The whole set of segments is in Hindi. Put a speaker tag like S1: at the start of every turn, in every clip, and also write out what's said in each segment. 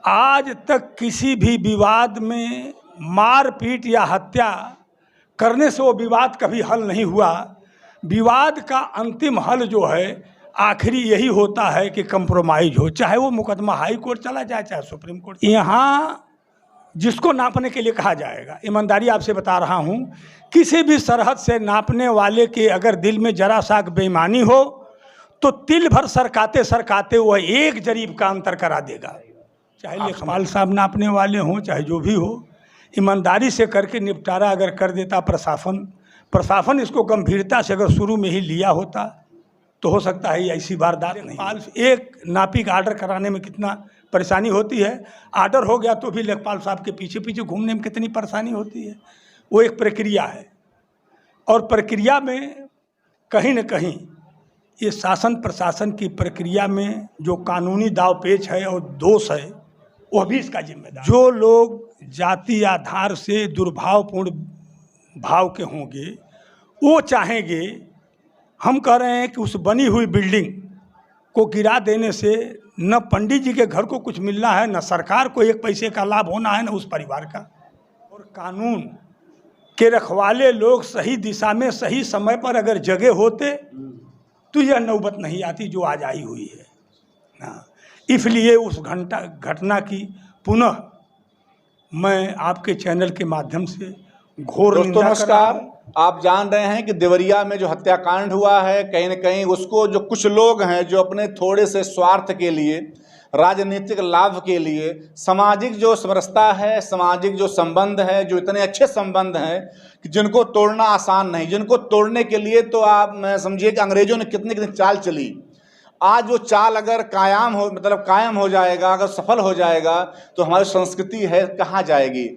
S1: आज तक किसी भी विवाद में मारपीट या हत्या करने से वो विवाद कभी हल नहीं हुआ। विवाद का अंतिम हल जो है आखिरी यही होता है कि कंप्रोमाइज हो, चाहे वो मुकदमा हाई कोर्ट चला जाए चाहे सुप्रीम कोर्ट। यहाँ जिसको नापने के लिए कहा जाएगा, ईमानदारी आपसे बता रहा हूँ, किसी भी सरहद से नापने वाले के अगर दिल में जरा सा बेईमानी हो तो तिल भर सरकाते सरकाते वह एक जरीब का अंतर करा देगा। चाहे लेखपाल साहब नापने वाले हों चाहे जो भी हो, ईमानदारी से करके निपटारा अगर कर देता प्रशासन इसको गंभीरता से अगर शुरू में ही लिया होता तो हो सकता है ऐसी वारदात नहीं। एक नापी का आर्डर कराने में कितना परेशानी होती है, आर्डर हो गया तो भी लेखपाल साहब के पीछे पीछे घूमने में कितनी परेशानी होती है। वो एक प्रक्रिया है और प्रक्रिया में कहीं न कहीं ये शासन प्रशासन की प्रक्रिया में जो कानूनी दावपेच है और दोष है वह भी इसका जिम्मेदार। जो लोग जाति आधार से दुर्भावपूर्ण भाव के होंगे वो चाहेंगे, हम कह रहे हैं कि उस बनी हुई बिल्डिंग को गिरा देने से न पंडित जी के घर को कुछ मिलना है, न सरकार को एक पैसे का लाभ होना है, न उस परिवार का। और कानून के रखवाले लोग सही दिशा में सही समय पर अगर जगे होते तो यह नौबत नहीं आती जो आज आई हुई है ना। इसलिए उस घटना की पुनः मैं आपके चैनल के माध्यम से घोर निंदा
S2: नमस्कार। आप जान रहे हैं कि देवरिया में जो हत्याकांड हुआ है, कहीं न कहीं उसको जो कुछ लोग हैं जो अपने थोड़े से स्वार्थ के लिए, राजनीतिक लाभ के लिए, सामाजिक जो समरसता है, सामाजिक जो संबंध है, जो इतने अच्छे संबंध हैं कि जिनको तोड़ना आसान नहीं, जिनको तोड़ने के लिए तो आप समझिए कि अंग्रेजों ने कितनी कितनी चाल चली। आज वो चाल अगर कायम हो जाएगा, अगर सफल हो जाएगा तो हमारी संस्कृति है कहाँ जाएगी।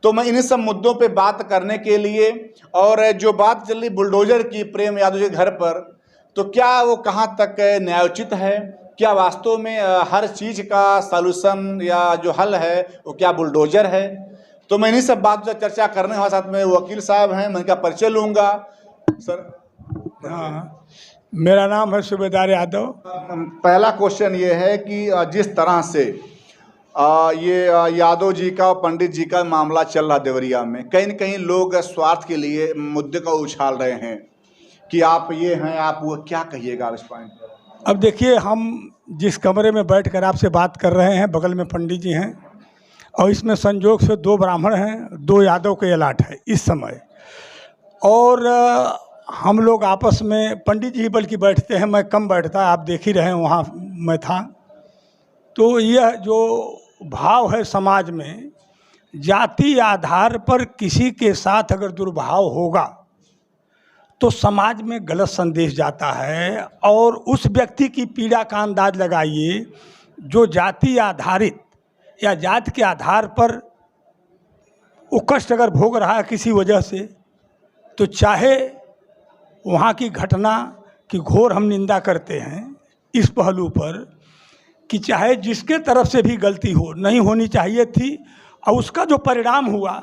S2: तो मैं इन्हीं सब मुद्दों पे बात करने के लिए, और जो बात चल रही बुलडोजर की प्रेम यादव के घर पर, तो क्या वो कहाँ तक न्यायोचित है, क्या वास्तव में हर चीज़ का सॉल्यूशन या जो हल है वो क्या बुलडोजर है। तो मैं इन्हीं सब बात पर चर्चा करने वाला, साथ में वकील साहब हैं, मैं इनका परिचय लूँगा। सर
S1: हाँ, मेरा नाम है सूबेदार यादव।
S2: पहला क्वेश्चन ये है कि जिस तरह से ये यादव जी का और पंडित जी का मामला चल रहा देवरिया में, कहीं न कहीं लोग स्वार्थ के लिए मुद्दे को उछाल रहे हैं कि आप ये हैं, आप वो, क्या कहिएगा इस पॉइंट पर?
S1: अब देखिए, हम जिस कमरे में बैठकर आपसे बात कर रहे हैं, बगल में पंडित जी हैं और इसमें संजोग से 2 ब्राह्मण हैं, 2 यादव के अलाट है इस समय। और हम लोग आपस में, पंडित जी बल्कि बैठते हैं, मैं कम बैठता, आप देख ही रहे हैं, वहाँ मैं था। तो यह जो भाव है समाज में, जाति आधार पर किसी के साथ अगर दुर्भाव होगा तो समाज में गलत संदेश जाता है। और उस व्यक्ति की पीड़ा का अंदाज लगाइए जो जाति आधारित या जात के आधार पर वो कष्ट अगर भोग रहा है किसी वजह से, तो चाहे वहाँ की घटना की घोर हम निंदा करते हैं इस पहलू पर कि चाहे जिसके तरफ से भी गलती हो, नहीं होनी चाहिए थी, और उसका जो परिणाम हुआ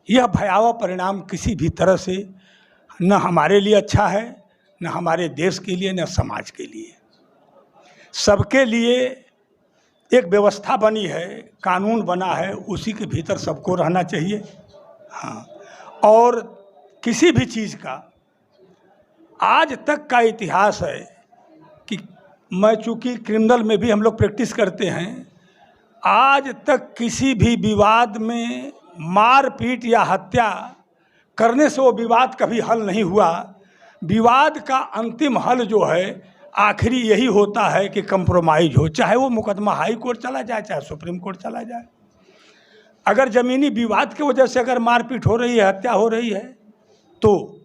S1: यह भयावह परिणाम किसी भी तरह से न हमारे लिए अच्छा है, न हमारे देश के लिए, न समाज के लिए। सबके लिए एक व्यवस्था बनी है, कानून बना है, उसी के भीतर सबको रहना चाहिए। हाँ, और किसी भी चीज़ का आज तक का इतिहास है कि मैं चूँकि क्रिमिनल में भी हम लोग प्रैक्टिस करते हैं, आज तक किसी भी विवाद में मारपीट या हत्या करने से वो विवाद कभी हल नहीं हुआ। विवाद का अंतिम हल जो है आखिरी यही होता है कि कंप्रोमाइज हो, चाहे वो मुकदमा हाई कोर्ट चला जाए चाहे सुप्रीम कोर्ट चला जाए। अगर ज़मीनी विवाद की वजह से अगर मारपीट हो रही है, हत्या हो रही है, तो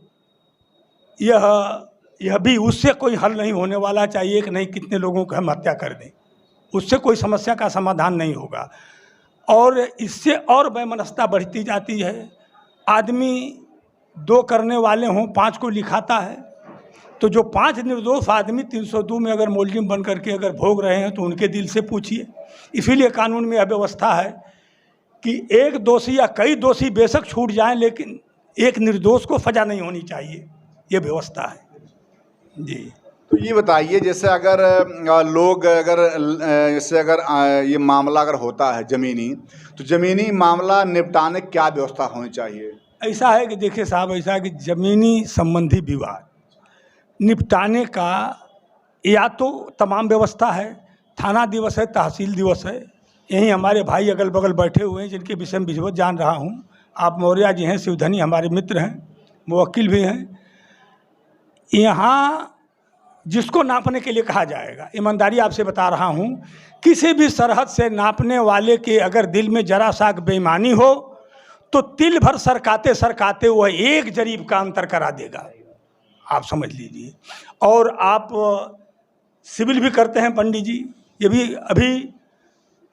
S1: यह भी उससे कोई हल नहीं होने वाला। चाहिए कि नहीं कितने लोगों को हम हत्या कर दें, उससे कोई समस्या का समाधान नहीं होगा। और इससे और वैमनस्यता बढ़ती जाती है। आदमी 2 करने वाले हों, 5 को लिखाता है, तो जो 5 निर्दोष आदमी 302 में अगर मोलजिम बन करके अगर भोग रहे हैं तो उनके दिल से पूछिए। इसीलिए कानून में यह व्यवस्था है कि एक दोषी या कई दोषी बेशक छूट जाएं, लेकिन एक निर्दोष को सजा नहीं होनी चाहिए, ये व्यवस्था है जी।
S2: तो ये बताइए, जैसे अगर लोग अगर जैसे अगर ये मामला अगर होता है ज़मीनी, तो ज़मीनी मामला निपटाने की क्या व्यवस्था होनी चाहिए?
S1: ऐसा है कि देखिए साहब, ऐसा है कि ज़मीनी संबंधी विवाद निपटाने का या तो तमाम व्यवस्था है, थाना दिवस है, तहसील दिवस है। यहीं हमारे भाई अगल बगल बैठे हुए हैं जिनके विषय में विधिवत जान रहा हूँ। आप मौर्य जी हैं, शिवधनी हमारे मित्र हैं, मुवक्किल भी हैं। यहाँ जिसको नापने के लिए कहा जाएगा, ईमानदारी आपसे बता रहा हूँ, किसी भी सरहद से नापने वाले के अगर दिल में जरा सा बेईमानी हो तो तिल भर सरकाते सरकाते वह एक जरीब का अंतर करा देगा, आप समझ लीजिए। और आप सिविल भी करते हैं पंडित जी, ये भी अभी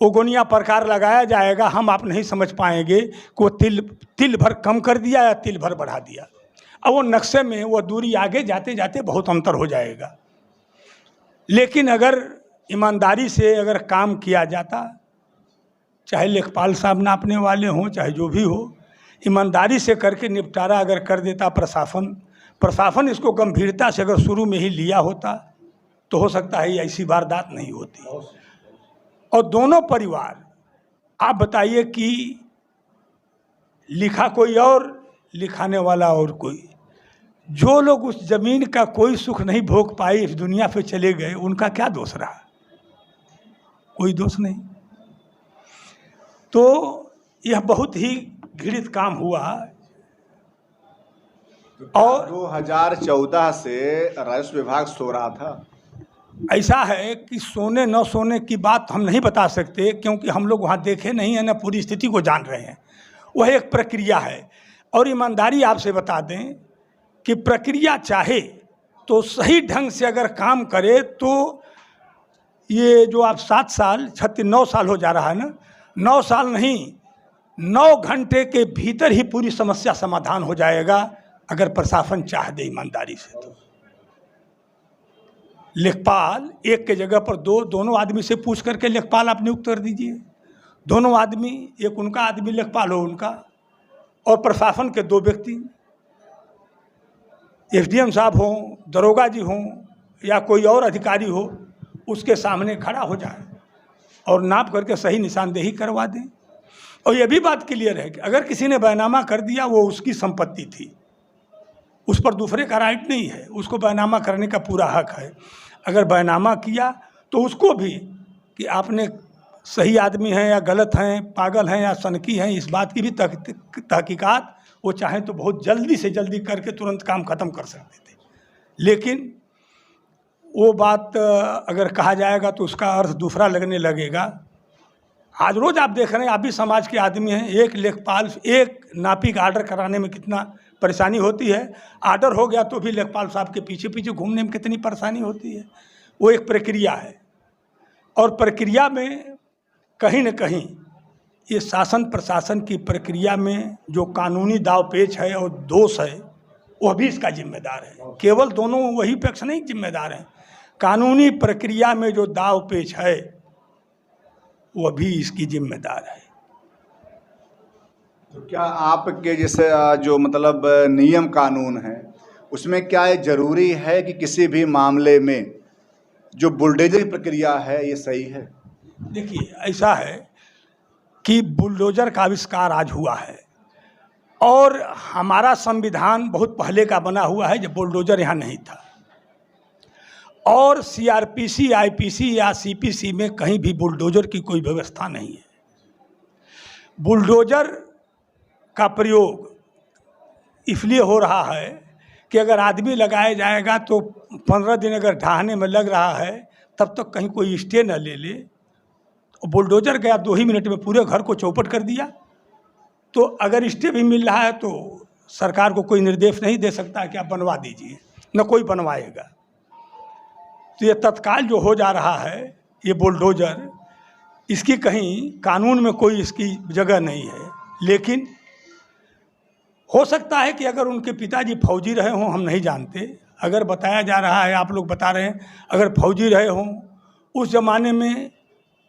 S1: ओगोनिया प्रकार लगाया जाएगा, हम आप नहीं समझ पाएंगे कि वो तिल भर कम कर दिया या तिल भर बढ़ा दिया। अब वो नक्शे में वो दूरी आगे जाते जाते बहुत अंतर हो जाएगा। लेकिन अगर ईमानदारी से अगर काम किया जाता, चाहे लेखपाल साहब नापने वाले हों, चाहे जो भी हो, ईमानदारी से करके निपटारा अगर कर देता प्रशासन इसको गंभीरता से अगर शुरू में ही लिया होता तो हो सकता है ऐसी वारदात नहीं होती। और दोनों परिवार, आप बताइए कि लिखा कोई और, लिखाने वाला और कोई, जो लोग उस जमीन का कोई सुख नहीं भोग पाए, इस दुनिया पे चले गए, उनका क्या दोष रहा? कोई दोष नहीं। तो यह बहुत ही घृणित काम हुआ। और
S2: 2014 से राजस्व विभाग सो रहा था।
S1: ऐसा है कि सोने न सोने की बात हम नहीं बता सकते, क्योंकि हम लोग वहाँ देखे नहीं हैं, न पूरी स्थिति को जान रहे हैं। वह एक प्रक्रिया है। और ईमानदारी आपसे बता दें कि प्रक्रिया चाहे तो सही ढंग से अगर काम करे तो ये जो आप 7 साल 9 साल हो जा रहा है ना, 9 साल नहीं, 9 घंटे के भीतर ही पूरी समस्या समाधान हो जाएगा अगर प्रशासन चाह दे ईमानदारी से। तो लेखपाल एक के जगह पर दोनों आदमी से पूछ करके लेखपाल आप नियुक्त कर दीजिए। दोनों आदमी, एक उनका आदमी लेखपाल हो उनका, और प्रशासन के 2 व्यक्ति, एसडीएम साहब हों, दरोगा जी हों या कोई और अधिकारी हो, उसके सामने खड़ा हो जाए और नाप करके सही निशानदेही करवा दें। और यह भी बात क्लियर है कि अगर किसी ने बैनामा कर दिया, वो उसकी संपत्ति थी, उस पर दूसरे का राइट नहीं है, उसको बैनामा करने का पूरा हक है। अगर बैनामा किया तो उसको भी कि आपने सही आदमी हैं या गलत हैं, पागल हैं या सनकी हैं, इस बात की भी तहकीकात वो चाहें तो बहुत जल्दी से जल्दी करके तुरंत काम ख़त्म कर सकते थे। लेकिन वो बात अगर कहा जाएगा तो उसका अर्थ दूसरा लगने लगेगा। आज रोज़ आप देख रहे हैं, आप भी समाज के आदमी हैं, एक लेखपाल एक नापी का आर्डर कराने में कितना परेशानी होती है। आर्डर हो गया तो भी लेखपाल साहब के पीछे पीछे घूमने में कितनी परेशानी होती है। वो एक प्रक्रिया है, और प्रक्रिया में कहीं न कहीं ये शासन प्रशासन की प्रक्रिया में जो कानूनी दावपेच है और दोष है, वह भी इसका जिम्मेदार है। केवल दोनों वही पक्ष नहीं जिम्मेदार हैं, कानूनी प्रक्रिया में जो दावपेच है वह भी इसकी जिम्मेदार है।
S2: तो क्या आपके जैसे जो मतलब नियम कानून है, उसमें क्या ये ज़रूरी है कि किसी भी मामले में जो बुलडोजर की प्रक्रिया है ये सही है?
S1: देखिए, ऐसा है कि बुलडोजर का आविष्कार आज हुआ है, और हमारा संविधान बहुत पहले का बना हुआ है जब बुलडोजर यहाँ नहीं था। और सीआरपीसी, आईपीसी या सीपीसी में कहीं भी बुलडोजर की कोई व्यवस्था नहीं है। बुलडोजर का प्रयोग इसलिए हो रहा है कि अगर आदमी लगाया जाएगा तो 15 दिन अगर ढहाने में लग रहा है, तब तक कहीं कोई स्टे न ले ले। बुलडोजर गया 2 ही मिनट में पूरे घर को चौपट कर दिया। तो अगर स्टे भी मिल रहा है तो सरकार को कोई निर्देश नहीं दे सकता कि आप बनवा दीजिए, न कोई बनवाएगा। तो ये तत्काल जो हो जा रहा है ये बुलडोजर, इसकी कहीं कानून में कोई इसकी जगह नहीं है। लेकिन हो सकता है कि अगर उनके पिताजी फौजी रहे हों, हम नहीं जानते, अगर बताया जा रहा है, आप लोग बता रहे हैं, अगर फौजी रहे हों उस ज़माने में,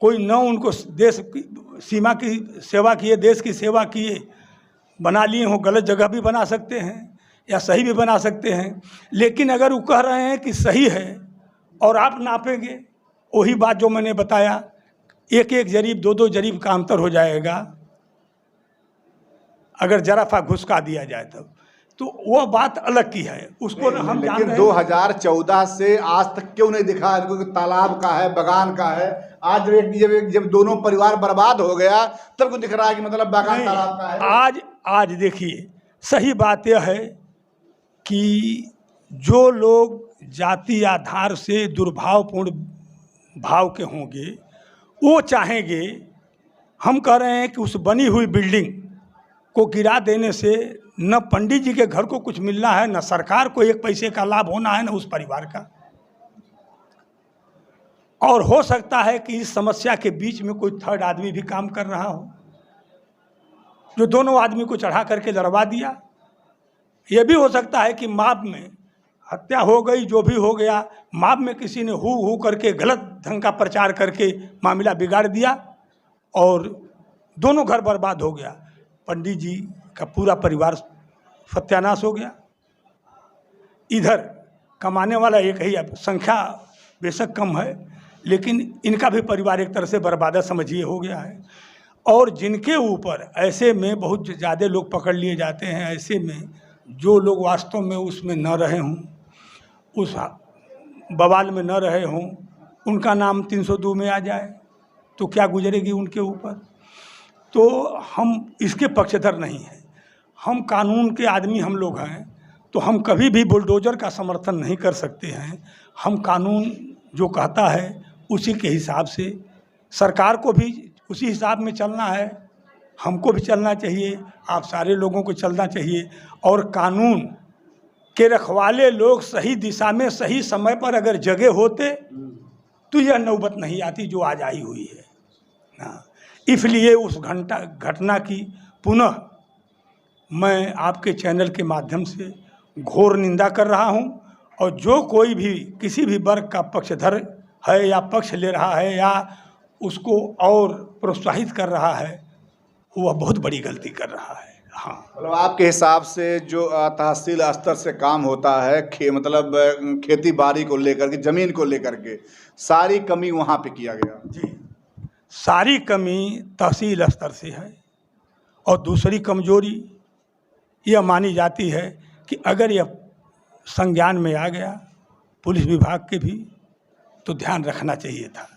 S1: कोई न उनको देश की सीमा की सेवा किए, देश की सेवा किए, बना लिए हों, गलत जगह भी बना सकते हैं या सही भी बना सकते हैं। लेकिन अगर वो कह रहे हैं कि सही है और आप नापेंगे, वही बात जो मैंने बताया, एक एक जरीब दो दो जरीब का अंतर हो जाएगा अगर जराफा घुसका दिया जाए तब। तो वो बात अलग की है, उसको हम जान
S2: लेकिन
S1: रहे हैं।
S2: 2014 से आज तक क्यों नहीं दिखा? क्योंकि तालाब का है, बगान का है। आज जब दोनों परिवार बर्बाद हो गया तब को दिख रहा है कि मतलब बगान
S1: नहीं,
S2: तालाब का है।
S1: आज देखिए, सही बात यह है कि जो लोग जाति आधार से दुर्भावपूर्ण भाव के होंगे वो चाहेंगे, हम कह रहे हैं कि उस बनी हुई बिल्डिंग को गिरा देने से न पंडित जी के घर को कुछ मिलना है, न सरकार को एक पैसे का लाभ होना है, न उस परिवार का। और हो सकता है कि इस समस्या के बीच में कोई थर्ड आदमी भी काम कर रहा हो, जो दोनों आदमी को चढ़ा करके लड़वा दिया। यह भी हो सकता है कि माप में हत्या हो गई, जो भी हो गया, माप में किसी ने हु करके गलत ढंग का प्रचार करके मामला बिगाड़ दिया और दोनों घर बर्बाद हो गया। पंडित जी का पूरा परिवार सत्यानाश हो गया। इधर कमाने वाला एक ही, संख्या बेशक कम है, लेकिन इनका भी परिवार एक तरह से बर्बाद समझिए हो गया है। और जिनके ऊपर ऐसे में बहुत ज़्यादा लोग पकड़ लिए जाते हैं, ऐसे में जो लोग वास्तव में उसमें न रहे हों, उस बवाल में न रहे हों, उनका नाम 302 में आ जाए तो क्या गुजरेगी उनके ऊपर। तो हम इसके पक्षधर नहीं हैं, हम कानून के आदमी हम लोग हैं, तो हम कभी भी बुलडोजर का समर्थन नहीं कर सकते हैं। हम कानून जो कहता है उसी के हिसाब से, सरकार को भी उसी हिसाब में चलना है, हमको भी चलना चाहिए, आप सारे लोगों को चलना चाहिए। और कानून के रखवाले लोग सही दिशा में सही समय पर अगर जगे होते तो यह नौबत नहीं आती जो आज आई हुई है ना। इसलिए उस घटना की पुनः मैं आपके चैनल के माध्यम से घोर निंदा कर रहा हूं। और जो कोई भी किसी भी वर्ग का पक्षधर है या पक्ष ले रहा है या उसको और प्रोत्साहित कर रहा है, वह बहुत बड़ी गलती कर रहा है। हाँ,
S2: मतलब आपके हिसाब से जो तहसील स्तर से काम होता है, मतलब खेती बाड़ी को लेकर के, ज़मीन को लेकर के, सारी कमी वहाँ पे किया गया।
S1: जी, सारी कमी तहसील स्तर से है। और दूसरी कमजोरी यह मानी जाती है कि अगर यह संज्ञान में आ गया पुलिस विभाग के भी, तो ध्यान रखना चाहिए था।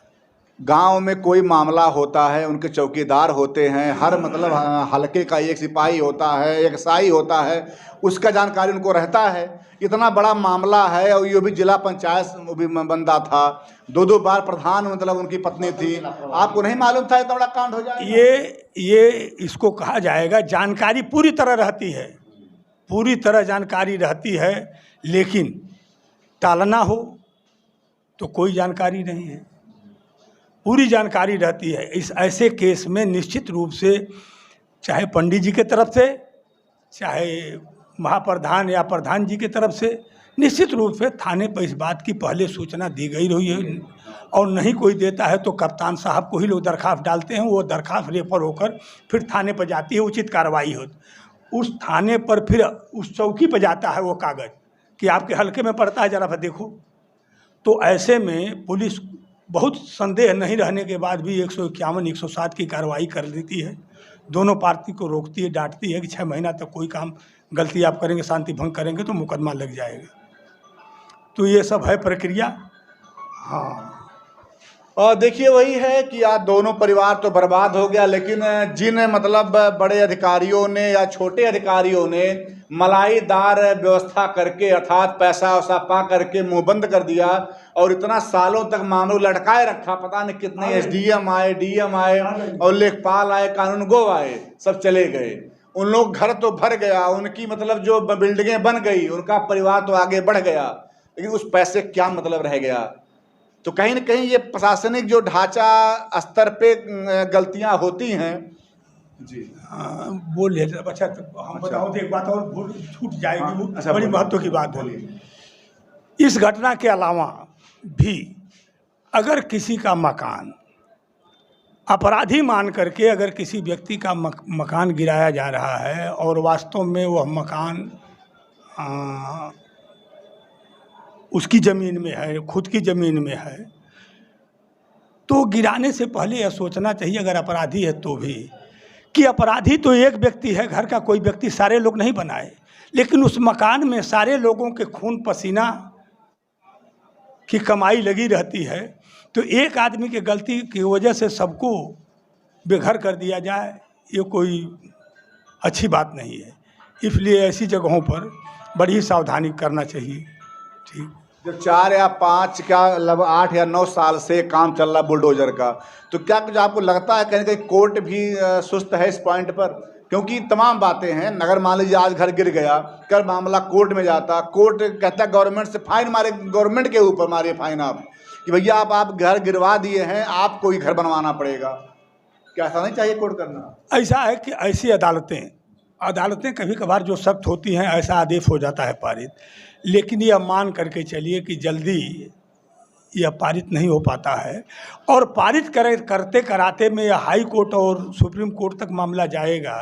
S2: गांव में कोई मामला होता है, उनके चौकीदार होते हैं, हर मतलब हलके का एक सिपाही होता है, एक साई होता है, उसका जानकारी उनको रहता है। इतना बड़ा मामला है और ये भी जिला पंचायत भी बंदा था, 2 बार प्रधान मतलब उनकी पत्नी थी, आपको नहीं मालूम था इतना बड़ा कांड हो जाएगा?
S1: ये इसको कहा जाएगा, जानकारी पूरी तरह रहती है, पूरी तरह जानकारी रहती है, लेकिन टालना हो तो कोई जानकारी नहीं है, पूरी जानकारी रहती है। इस ऐसे केस में निश्चित रूप से चाहे पंडित जी के तरफ से, चाहे महाप्रधान या प्रधान जी के तरफ से, निश्चित रूप से थाने पर इस बात की पहले सूचना दी गई रही है। और नहीं कोई देता है तो कप्तान साहब को ही लोग दरखास्त डालते हैं, वो दरखास्त रेफर होकर फिर थाने पर जाती है, उचित कार्रवाई होती। उस थाने पर फिर उस चौकी पर जाता है वो कागज़ कि आपके हल्के में पड़ता है, जरा देखो। तो ऐसे में पुलिस बहुत संदेह नहीं रहने के बाद भी 151, 107 की कार्रवाई कर देती है, दोनों पार्टी को रोकती है, डांटती है कि 6 महीना तक कोई काम गलती आप करेंगे, शांति भंग करेंगे तो मुकदमा लग जाएगा। तो ये सब है प्रक्रिया। हाँ,
S2: और देखिए वही है कि आज दोनों परिवार तो बर्बाद हो गया, लेकिन जिन मतलब बड़े अधिकारियों ने या छोटे अधिकारियों ने मलाईदार व्यवस्था करके, अर्थात पैसा वैसा पा करके मुंह बंद कर दिया और इतना सालों तक मामलों लटकाए रखा, पता नहीं कितने एसडीएम आए, डीएम आए और लेखपाल आए, कानूनगो आए, सब चले गए। उन लोग घर तो भर गया, उनकी मतलब जो बिल्डिंगें बन गई, उनका परिवार तो आगे बढ़ गया, लेकिन उस पैसे क्या मतलब रह गया। तो कहीं न कहीं ये प्रशासनिक जो ढांचा स्तर पे गलतियां होती हैं। जी
S1: बोलिए। अच्छा, तो हम बताओ तो एक बात और भूल छूट जाएगी।
S2: हाँ, अच्छा,
S1: बड़ी महत्व की बात बोलिए। इस घटना के अलावा भी अगर किसी का मकान अपराधी मान करके अगर किसी व्यक्ति का मकान गिराया जा रहा है और वास्तव में वह मकान उसकी ज़मीन में है, खुद की ज़मीन में है, तो गिराने से पहले यह सोचना चाहिए, अगर अपराधी है तो भी, कि अपराधी तो एक व्यक्ति है, घर का कोई व्यक्ति, सारे लोग नहीं बनाए, लेकिन उस मकान में सारे लोगों के खून पसीना की कमाई लगी रहती है, तो एक आदमी की गलती की वजह से सबको बेघर कर दिया जाए, ये कोई अच्छी बात नहीं है। इसलिए ऐसी जगहों पर बड़ी सावधानी करना चाहिए। ठीक,
S2: जब 4 या 5 क्या लगभग 8 या 9 साल से काम चल रहा है बुलडोजर का, तो क्या कुछ आपको लगता है कहीं ना कहीं कोर्ट भी सुस्त है इस पॉइंट पर? क्योंकि तमाम बातें हैं, अगर मान लीजिए आज घर गिर गया, कल मामला कोर्ट में जाता, कोर्ट कहता है गवर्नमेंट से फाइन मारे, गवर्नमेंट के ऊपर मारिए फाइन आप, कि भैया आप घर गिरवा दिए हैं, आपको ही घर बनवाना पड़ेगा। क्या ऐसा नहीं चाहिए कोर्ट करना?
S1: ऐसा है कि ऐसी अदालतें कभी कभार जो सख्त होती हैं, ऐसा आदेश हो जाता है पारित, लेकिन यह मान करके चलिए कि जल्दी यह पारित नहीं हो पाता है, और पारित करते कराते में यह हाई कोर्ट और सुप्रीम कोर्ट तक मामला जाएगा,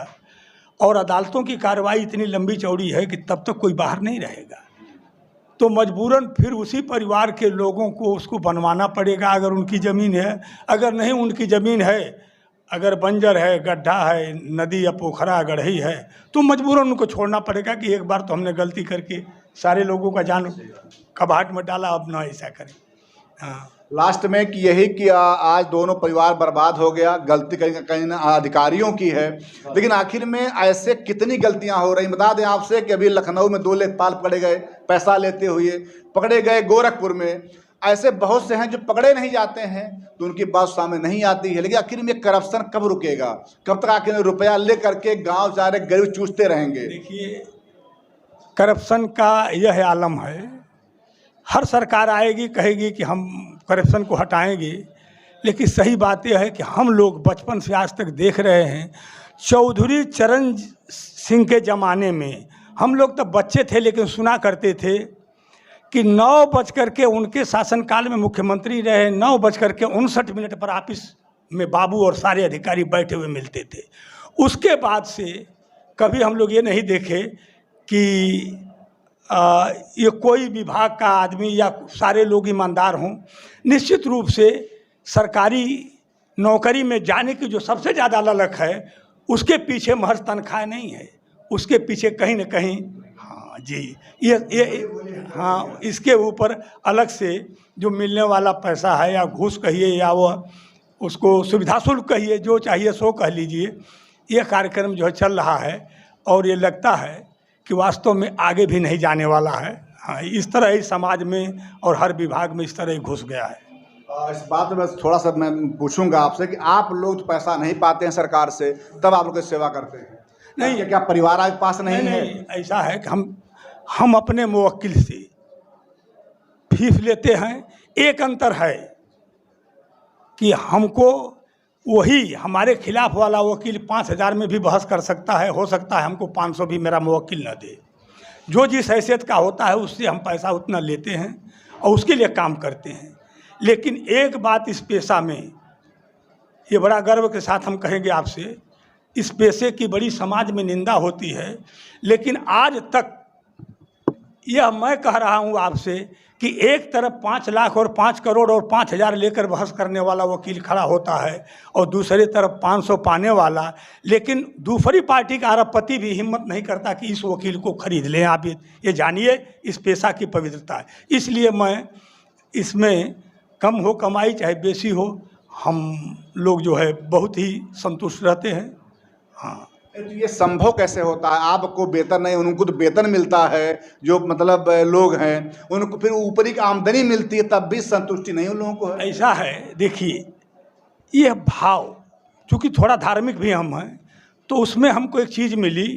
S1: और अदालतों की कार्रवाई इतनी लंबी चौड़ी है कि तब तक कोई बाहर नहीं रहेगा, तो मजबूरन फिर उसी परिवार के लोगों को उसको बनवाना पड़ेगा, अगर उनकी ज़मीन है। अगर नहीं उनकी ज़मीन है, अगर बंजर है, गड्ढा है, नदी या पोखरा गढ़ई है, तो मजबूरन उनको छोड़ना पड़ेगा कि एक बार तो हमने गलती करके सारे लोगों का जान कबाड़ में डाला, अब ना ऐसा करें। हाँ,
S2: लास्ट में कि यही कि आज दोनों परिवार बर्बाद हो गया, गलती कहीं ना अधिकारियों की है, लेकिन आखिर में ऐसे कितनी गलतियां हो रही। बता दें आपसे कि अभी लखनऊ में 2 लेखपाल पकड़े गए पैसा लेते हुए, पकड़े गए गोरखपुर में, ऐसे बहुत से हैं जो पकड़े नहीं जाते हैं, तो उनकी बात सामने नहीं आती है। लेकिन आखिर में करप्शन कब रुकेगा? कब तक आखिर में रुपया ले करके गाँव सारे गरीब चूसते रहेंगे?
S1: देखिए, करप्शन का यह आलम है, हर सरकार आएगी कहेगी कि हम करप्शन को हटाएंगे, लेकिन सही बात यह है कि हम लोग बचपन से आज तक देख रहे हैं, चौधरी चरण सिंह के ज़माने में हम लोग तब बच्चे थे, लेकिन सुना करते थे कि 9 उनके शासनकाल में मुख्यमंत्री रहे, 9:59 पर ऑफिस में बाबू और सारे अधिकारी बैठे हुए मिलते थे। उसके बाद से कभी हम लोग ये नहीं देखे कि ये कोई विभाग का आदमी या सारे लोग ईमानदार हों। निश्चित रूप से सरकारी नौकरी में जाने की जो सबसे ज़्यादा ललक है, उसके पीछे महज तनख्वाह नहीं है, उसके पीछे कहीं न कहीं, हाँ जी, ये हाँ, इसके ऊपर अलग से जो मिलने वाला पैसा है, या घूस कहिए या वो उसको सुविधा शुल्क कहिए, जो चाहिए सो कह लीजिए, ये कार्यक्रम जो है चल रहा है, और ये लगता है कि वास्तव में आगे भी नहीं जाने वाला है। हाँ, इस तरह ही समाज में और हर विभाग में इस तरह ही घुस गया है।
S2: इस बात में थोड़ा सा मैं पूछूंगा आपसे कि आप लोग तो पैसा नहीं पाते हैं सरकार से, तब आप लोग की सेवा करते हैं? नहीं, क्या परिवार आपके पास नहीं है?
S1: ऐसा है कि हम अपने मुवक्किल से फीस लेते हैं। एक अंतर है कि हमको वही हमारे खिलाफ वाला वकील 5,000 में भी बहस कर सकता है, हो सकता है हमको 500 भी मेरा मुवक्किल न दे। जो जिस हैसियत का होता है उससे हम पैसा उतना लेते हैं और उसके लिए काम करते हैं। लेकिन एक बात इस पेशा में, ये बड़ा गर्व के साथ हम कहेंगे आपसे, इस पेशे की बड़ी समाज में निंदा होती है, लेकिन आज तक यह मैं कह रहा हूँ आपसे कि एक तरफ 5 लाख और 5 करोड़ और 5,000 लेकर बहस करने वाला वकील खड़ा होता है, और दूसरी तरफ 500 पाने वाला, लेकिन दूसरी पार्टी का अरबपति भी हिम्मत नहीं करता कि इस वकील को खरीद लें। आप ये जानिए इस पेशा की पवित्रता है। इसलिए मैं इसमें कम हो कमाई चाहे बेसी हो, हम लोग जो है बहुत ही संतुष्ट रहते हैं। हाँ,
S2: तो ये संभव कैसे होता है? आपको वेतन नहीं, उनको तो वेतन मिलता है, जो मतलब लोग हैं उनको फिर ऊपरी की आमदनी मिलती है, तब भी संतुष्टि नहीं उन लोगों को है।
S1: ऐसा है, देखिए, यह भाव चूँकि थोड़ा धार्मिक भी हम हैं, तो उसमें हमको एक चीज़ मिली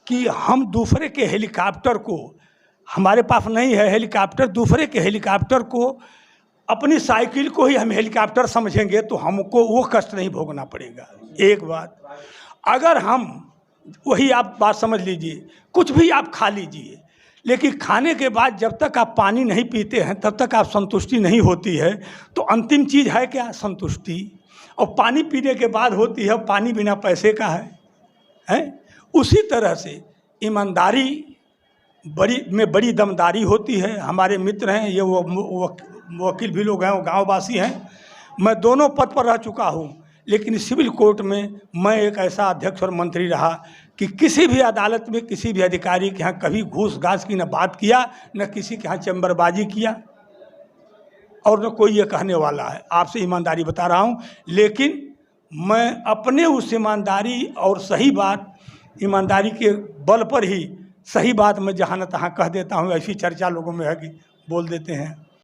S1: कि हम दूसरे के हेलीकॉप्टर को, हमारे पास नहीं है हेलीकॉप्टर, दूसरे के हेलीकॉप्टर को, अपनी साइकिल को ही हम हेलीकॉप्टर समझेंगे तो हमको वो कष्ट नहीं भोगना पड़ेगा। एक बात, अगर हम वही, आप बात समझ लीजिए, कुछ भी आप खा लीजिए, लेकिन खाने के बाद जब तक आप पानी नहीं पीते हैं तब तक आप संतुष्टि नहीं होती है। तो अंतिम चीज़ है क्या? संतुष्टि। और पानी पीने के बाद होती है, पानी बिना पैसे का है? उसी तरह से ईमानदारी बड़ी दमदारी होती है। हमारे मित्र हैं ये, वो वकील भी लोग हैं, वो गाँव वासी हैं। मैं दोनों पद पर रह चुका हूँ, लेकिन सिविल कोर्ट में मैं एक ऐसा अध्यक्ष और मंत्री रहा कि किसी भी अदालत में किसी भी अधिकारी के यहाँ कभी घूस घास की न बात किया, न किसी के यहाँ चैम्बरबाजी किया, और न कोई ये कहने वाला है। आपसे ईमानदारी बता रहा हूँ, लेकिन मैं अपने उस ईमानदारी और सही बात, ईमानदारी के बल पर ही सही बात मैं जहाँ न तहाँ कह देता हूँ। ऐसी चर्चा लोगों में है कि बोल देते हैं।